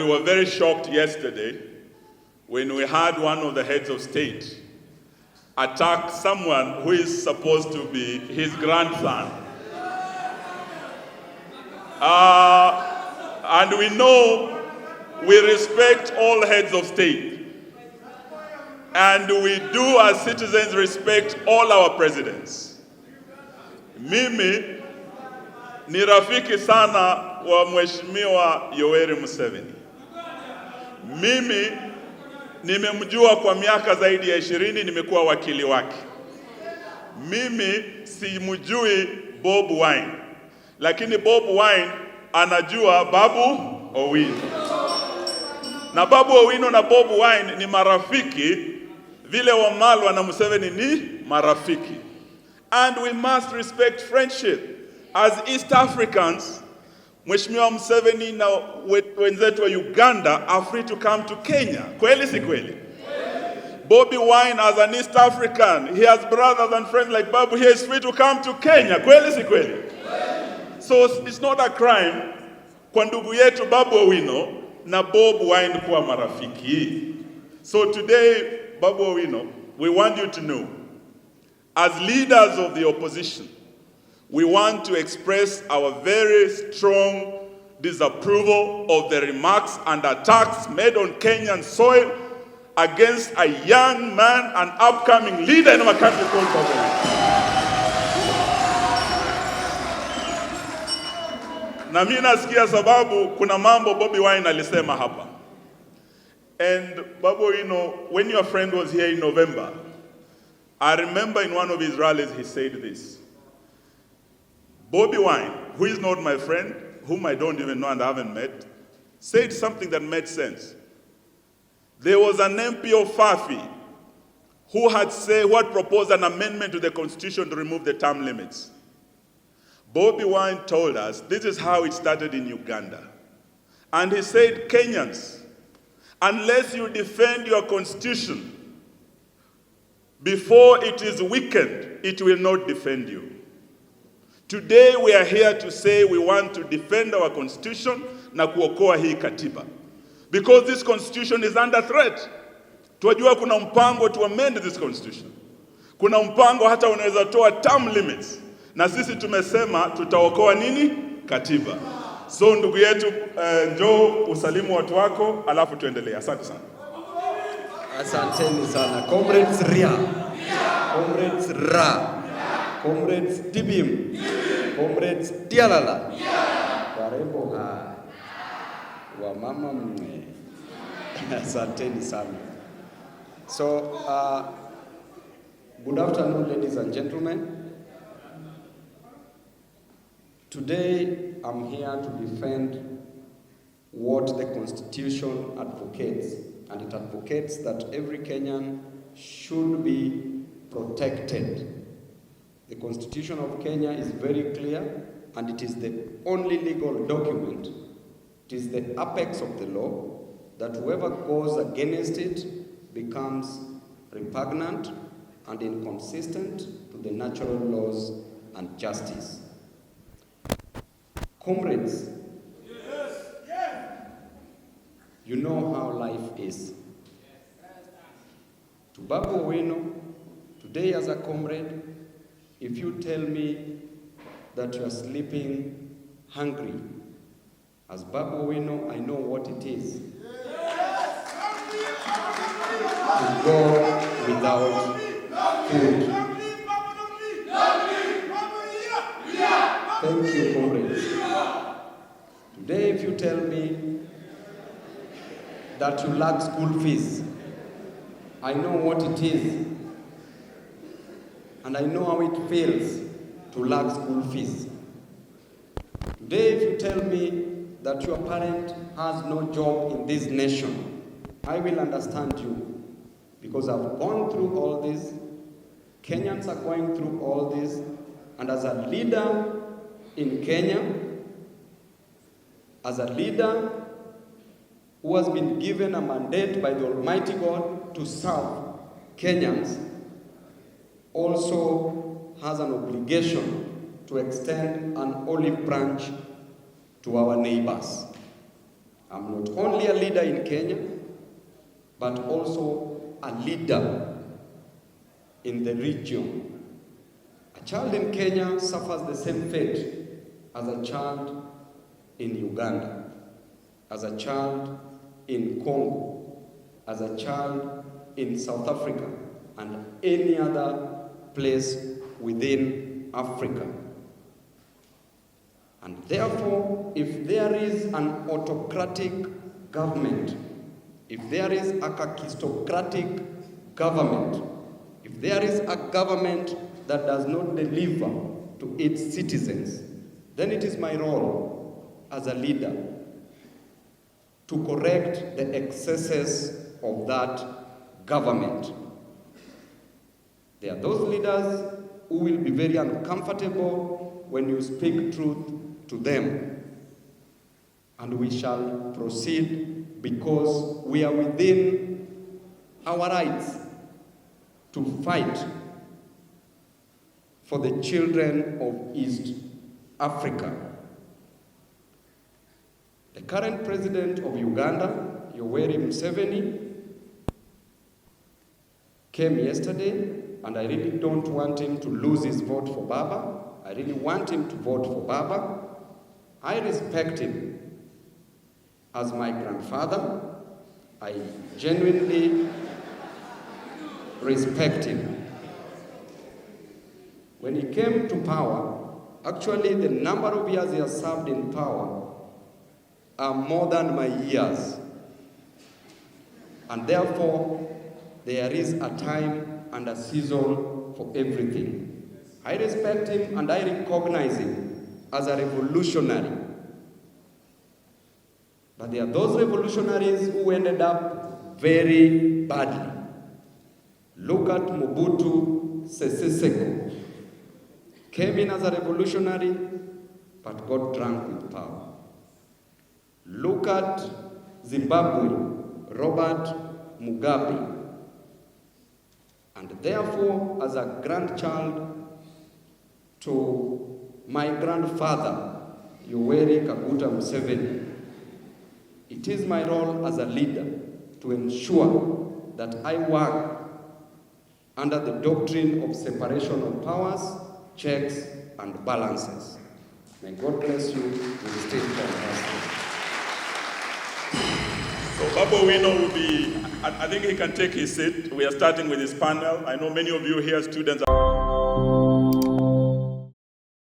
were very shocked yesterday when we had one of the heads of state attack someone who is supposed to be his grandson. And we know we respect all heads of state. And we do as citizens respect all our presidents. Mimi ni rafiki sana wa Mheshimiwa Yoweri Museveni. Mimi nimemjua kwa miaka zaidi ya 20, nimekuwa wakili wake. Mimi simjui Babu Owino, lakini Babu Owino anajua Babu Owino. Na Babu Owino na Babu Owino ni marafiki vile Wamalwa na Museveni ni marafiki. And we must respect friendship. As East Africans, Mheshimiwa Museveni na wenzetu wa Uganda are free to come to Kenya. Kweli si kweli? Bobi Wine as an East African, he has brothers and friends like Babu, he is free to come to Kenya. Kweli si kweli? So it's not a crime kwa ndugu yetu Babu Owino na Bobi Wine kuwa marafiki. So today, Babu Owino, we want you to know, as leaders of the opposition, we want to express our very strong disapproval of the remarks and attacks made on Kenyan soil against a young man, an upcoming leader in our country called Babu Owino. Na mimi nasikia sababu kuna mambo Bobi Wine alisema hapa. And Babu Owino, when your friend was here in November, I remember in one of his rallies he said this. Bobi Wine, who is not my friend, whom I don't even know and I haven't met, said something that made sense. There was an MP of Fafi who had proposed an amendment to the constitution to remove the term limits. Bobi Wine told us this is how it started in Uganda. And he said, Kenyans, unless you defend your constitution before it is weakened, it will not defend you. Today we are here to say we want to defend our constitution na kuokoa hii katiba. Because this constitution is under threat. Tuwajua kuna mpango to amend this constitution. Kuna mpango hata unaweza toa term limits. Na sisi tumesema tutaokoa nini? Katiba. So ndugu yetu, njoo usalimu watu wako, alafu tuendelee. Asante sana. Asanteni sana. Comrades Ria. Comrades Ra. Comrades Tibim. Comrades Tialala. Warembo wa mama mne. Asanteni sana. So, good afternoon, ladies and gentlemen. Today, I'm here to defend what the Constitution advocates. And it advocates that every Kenyan should be protected. The Constitution of Kenya is very clear, and it is the only legal document. It is the apex of the law that whoever goes against it becomes repugnant and inconsistent to the natural laws and justice. Comrades, you know how life is. To Babu Owino, today as a comrade, if you tell me that you are sleeping hungry, as Babu Owino, I know what it is to go without food. Thank you, comrades. Today, if you tell me that you lack school fees, I know what it is, and I know how it feels to lack school fees. Today, if you tell me that your parent has no job in this nation, I will understand you, because I've gone through all this. Kenyans are going through all this, and as a leader in Kenya, as a leader who has been given a mandate by the Almighty God to serve Kenyans, also has an obligation to extend an olive branch to our neighbors. I'm not only a leader in Kenya, but also a leader in the region. A child in Kenya suffers the same fate as a child in Uganda, as a child in Congo, as a child in South Africa, and any other place within Africa. And therefore, if there is an autocratic government, if there is a kakistocratic government, if there is a government that does not deliver to its citizens, then it is my role as a leader to correct the excesses of that government. There are those leaders who will be very uncomfortable when you speak truth to them. And we shall proceed because we are within our rights to fight for the children of East Africa. The current president of Uganda, Yoweri Museveni, came yesterday, and I really don't want him to lose his vote for Baba. I really want him to vote for Baba. I respect him as my grandfather. I genuinely respect him. When he came to power, actually the number of years he has served in power are more than my years. And therefore, there is a time and a season for everything. I respect him and I recognize him as a revolutionary. But there are those revolutionaries who ended up very badly. Look at Mobutu Sese Seko. Came in as a revolutionary, but got drunk with power. Look at Zimbabwe, Robert Mugabe. And therefore, as a grandchild to my grandfather, Yoweri Kaguta Museveni, it is my role as a leader to ensure that I work under the doctrine of separation of powers, checks, and balances. May God bless you with state fantastic. So Babu Owino will be, I think he can take his seat. We are starting with his panel. I know many of you here, students are